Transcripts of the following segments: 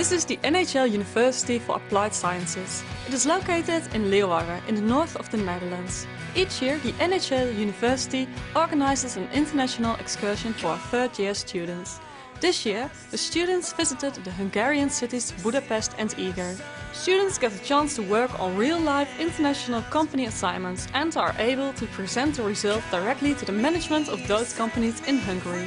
This is the NHL University for Applied Sciences. It is located in Leeuwarden, in the north of the Netherlands. Each year, the NHL University organizes an international excursion for our third-year students. This year, the students visited the Hungarian cities Budapest and Eger. Students get a chance to work on real-life international company assignments and are able to present the result directly to the management of those companies in Hungary.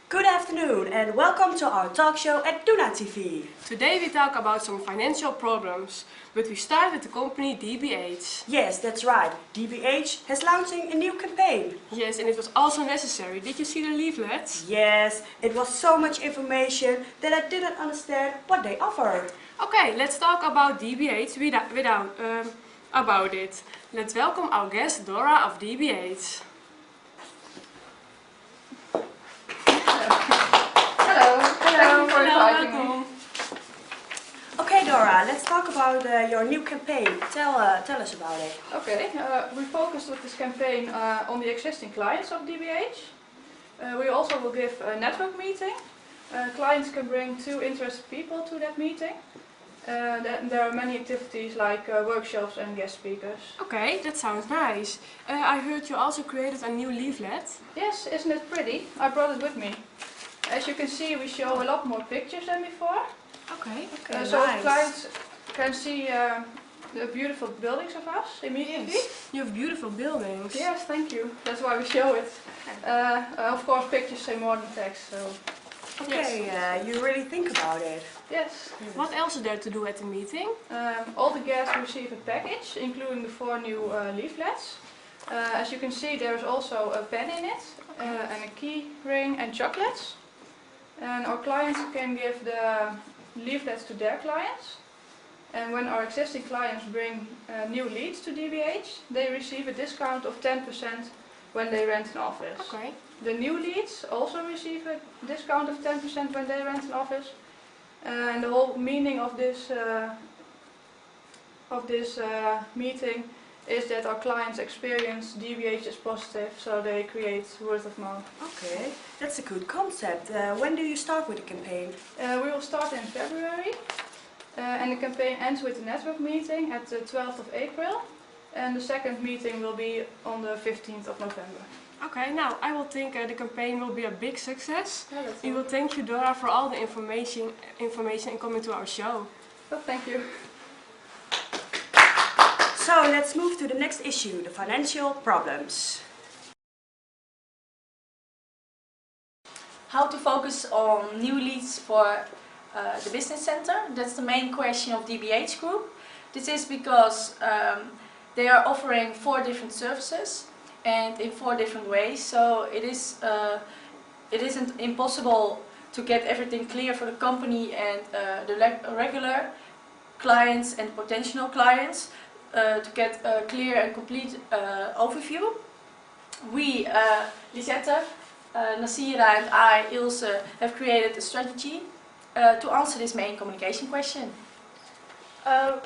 Good afternoon and welcome to our talk show at Tuna TV. Today we talk about some financial problems, but we start with the company DBH. Yes, that's right. DBH has launching a new campaign. Yes, and it was also necessary. Did you see the leaflets? Yes, it was so much information that I didn't understand what they offered. Okay, let's talk about DBH about it. Let's welcome our guest Dora of DBH. Hello, for inviting me. Okay, Dora, let's talk about your new campaign. Tell us about it. Okay, we focused with this campaign on the existing clients of DBH. We also will give a network meeting. Clients can bring 2 interested people to that meeting. There are many activities like workshops and guest speakers. Okay, that sounds nice. I heard you also created a new leaflet. Yes, isn't it pretty? I brought it with me. As you can see, we show a lot more pictures than before. Okay. So nice. clients can see the beautiful buildings of us immediately. Yes. You have beautiful buildings. Yes, thank you. That's why we show it. Of course, pictures say more than text. So. Okay, you really think about it. Yes. What else is there to do at the meeting? All the guests receive a package, including the 4 new leaflets. As you can see, there's also a pen in it, and a key ring and chocolates. And our clients can give the leaflets to their clients. And when our existing clients bring new leads to DBH, they receive a discount of 10% when they rent an office. Okay. The new leads also receive a discount of 10% when they rent an office. And the whole meaning of this meeting is that our clients experience DBH is positive, so they create word of mouth. Okay, that's a good concept. When do you start with the campaign? We will start in February, and the campaign ends with a network meeting at the 12th of April, and the second meeting will be on the 15th of November. Okay, now I will think the campaign will be a big success. Yeah, that's We will thank you, Dora, for all the information and coming to our show. Well, thank you. So let's move to the next issue, the financial problems. How to focus on new leads for the business center. That's the main question of DBH Group. This is because they are offering 4 different services and in 4 different ways. So it isn't impossible to get everything clear for the company and the regular clients and potential clients. To get a clear and complete overview. We, Lisette, Nasira and I, Ilse, have created a strategy to answer this main communication question.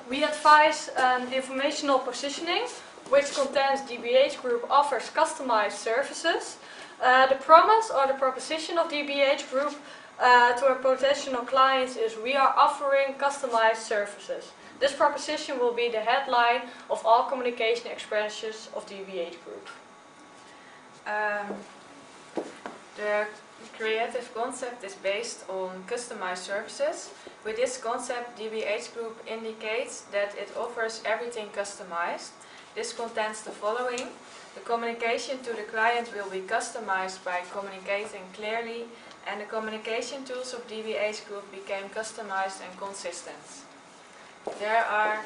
We advise an informational positioning which contains DBH Group offers customized services. The promise or the proposition of DBH Group to our potential clients is we are offering customized services. This proposition will be the headline of all communication expressions of DBH Group. The creative concept is based on customized services. With this concept, DBH Group indicates that it offers everything customized. This contains the following. The communication to the client will be customized by communicating clearly, and the communication tools of DBH Group became customized and consistent. There are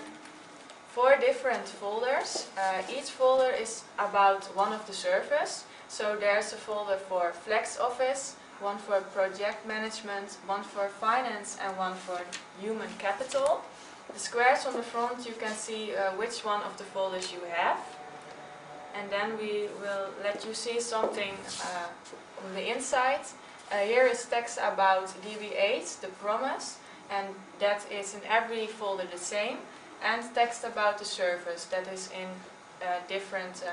4 different folders. Each folder is about one of the services. So there's a folder for Flex Office, one for project management, one for finance and one for human capital. The squares on the front you can see which one of the folders you have. and then we will let you see something on the inside. Here is text about DBH, the promise, and that is in every folder the same, and text about the service that is in different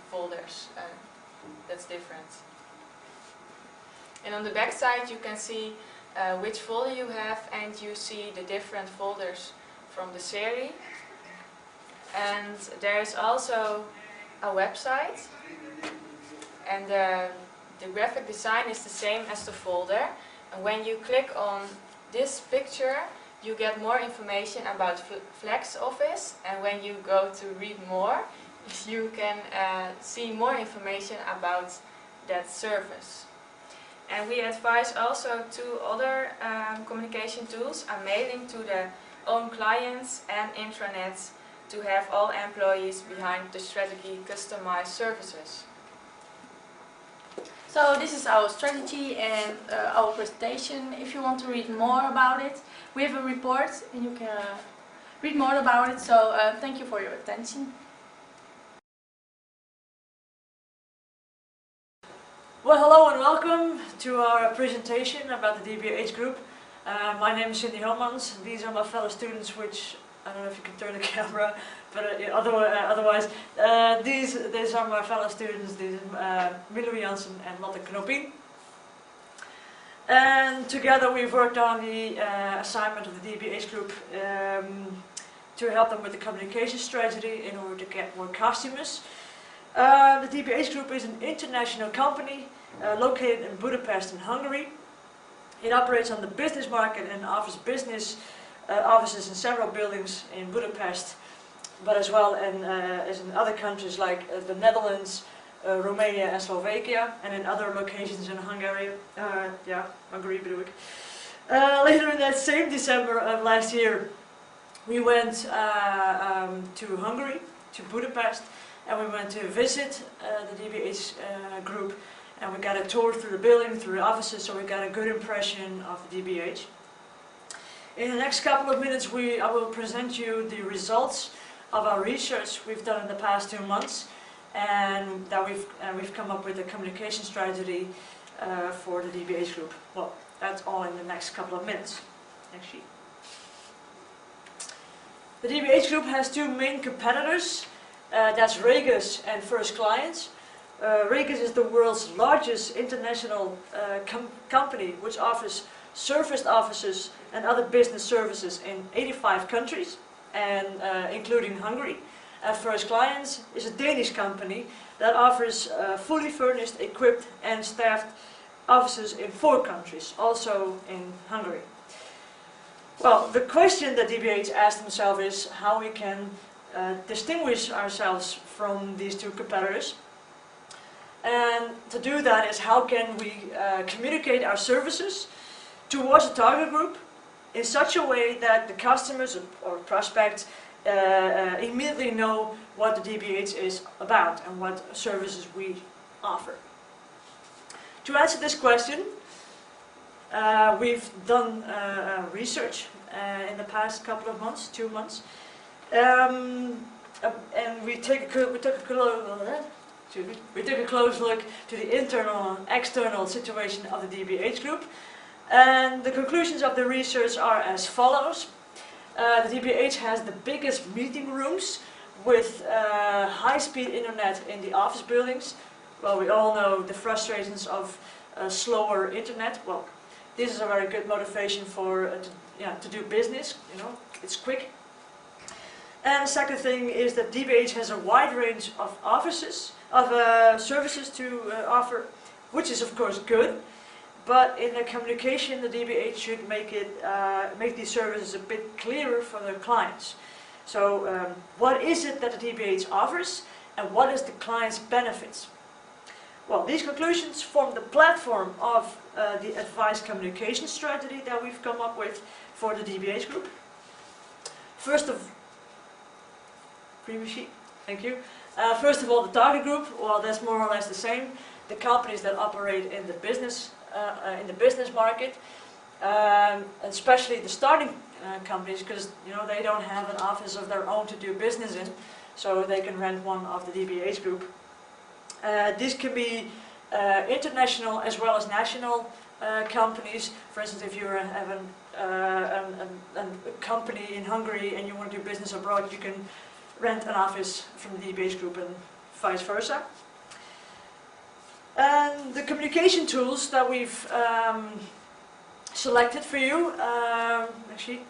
folders. That's different. And on the back side you can see which folder you have, and you see the different folders from the series. And there is also a website, and the graphic design is the same as the folder. And when you click on this picture you get more information about Flex Office, and when you go to read more you can see more information about that service. And we advise also 2 other communication tools, a mailing to the own clients and intranets to have all employees behind the strategy customized services. So this is our strategy and our presentation. If you want to read more about it, we have a report and you can read more about it. So thank you for your attention. Well, hello and welcome to our presentation about the DBH Group. My name is Cindy Homans. These are my fellow students, which I don't know if you can turn the camera, but otherwise, these are my fellow students. These are Milo Jansen and Lotte Knopin. And together we've worked on the assignment of the DBH Group to help them with the communication strategy in order to get more customers. The DBH Group is an international company located in Budapest in Hungary. It operates on the business market and offers business offices in several buildings in Budapest, but as well as in other countries like the Netherlands, Romania and Slovakia, and in other locations in Hungary. Hungary bedoel ik. Later in that same December of last year, we went to Hungary, to Budapest, and we went to visit the DBH Group, and we got a tour through the building, through the offices, so we got a good impression of the DBH. In the next couple of minutes I will present you the results of our research we've done in the past 2 months, and that we've come up with a communication strategy for the DBH Group. Well, that's all in the next couple of minutes. Next sheet. The DBH Group has 2 main competitors. That's Regus and First Clients. Regus is the world's largest international company which offers serviced offices and other business services in 85 countries, and including Hungary. First Clients is a Danish company that offers fully furnished, equipped and staffed offices in 4 countries, also in Hungary. Well, the question that DBH asked themselves is how we can distinguish ourselves from these 2 competitors. And to do that is how can we communicate our services towards the target group in such a way that the customers or prospects immediately know what the DBH is about and what services we offer. To answer this question, we've done research in the past couple of months, 2 months, and we took a close look to the internal and external situation of the DBH Group, and the conclusions of the research are as follows. The DBH has the biggest meeting rooms with high-speed internet in the office buildings. Well, we all know the frustrations of slower internet. Well, this is a very good motivation for to do business. You know, it's quick. And the second thing is that DBH has a wide range of offices, services to offer, which is of course good. But in the communication, the DBH should make these services a bit clearer for their clients. So, what is it that the DBH offers, and what is the client's benefits? Well, these conclusions form the platform of the advised communication strategy that we've come up with for the DBH Group. Thank you. First of all, the target group. Well, that's more or less the same. The companies that operate in the business market, especially the starting companies, because they don't have an office of their own to do business in, so they can rent one of the DBH Group. This can be international as well as national companies. For instance, if you have a company in Hungary and you want to do business abroad, you can rent an office from the DBH Group and vice versa. And the communication tools that we've selected for you, actually,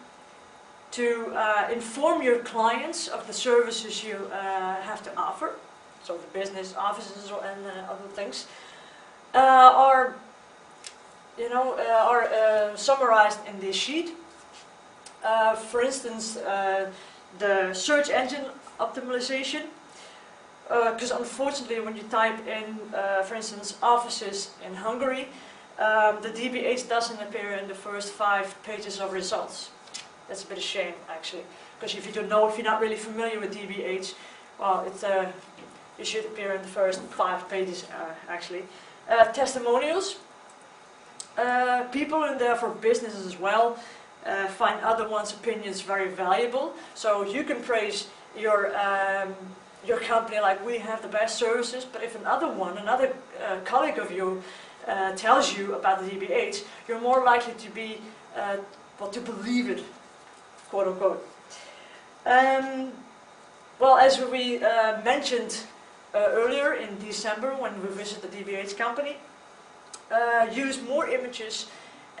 to inform your clients of the services you have to offer, so the business offices and other things, are summarized in this sheet. For instance, the search engine optimization, because unfortunately when you type in, for instance, offices in Hungary, the DBH doesn't appear in the first 5 pages of results. That's a bit of a shame, actually, because if you don't know, if you're not really familiar with DBH, well, it should appear in the first 5 pages, actually. Testimonials. People in there for businesses as well find other one's opinions very valuable. So you can praise your company like, we have the best services, but if another colleague of you tells you about the DBH, you're more likely to be, to believe it, quote unquote. Well, as we mentioned earlier in December when we visited the DBH company, use more images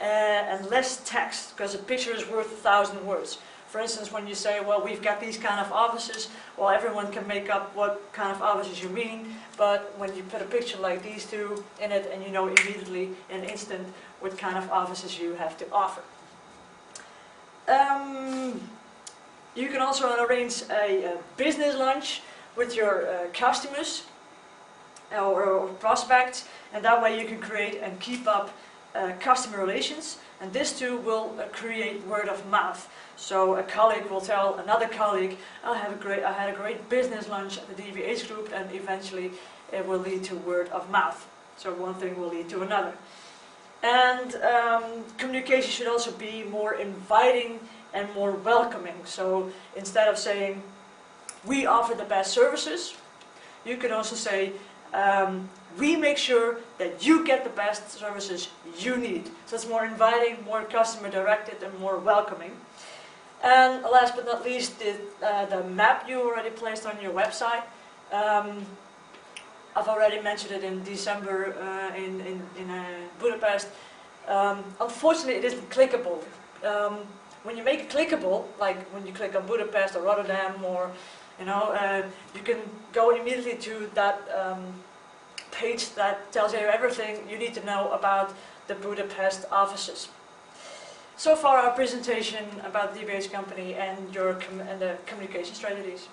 and less text, because a picture is worth 1,000 words. For instance, when you say, well, we've got these kind of offices, well, everyone can make up what kind of offices you mean, but when you put a picture like these two in it, and you know immediately, in an instant, what kind of offices you have to offer. You can also arrange a business lunch with your customers or prospects, and that way you can create and keep up customer relations, and this too will create word of mouth. So a colleague will tell another colleague, I had a great business lunch at the DBH Group, and eventually it will lead to word of mouth. So one thing will lead to another. And communication should also be more inviting and more welcoming. So instead of saying, we offer the best services, you can also say, we make sure that you get the best services you need. So it's more inviting, more customer directed, and more welcoming. And last but not least, the map you already placed on your website. I've already mentioned it in December in Budapest. Unfortunately, it isn't clickable. When you make it clickable, like when you click on Budapest or Rotterdam, or you can go immediately to that page that tells you everything you need to know about the Budapest offices. So far, our presentation about the DBH company and the communication strategies.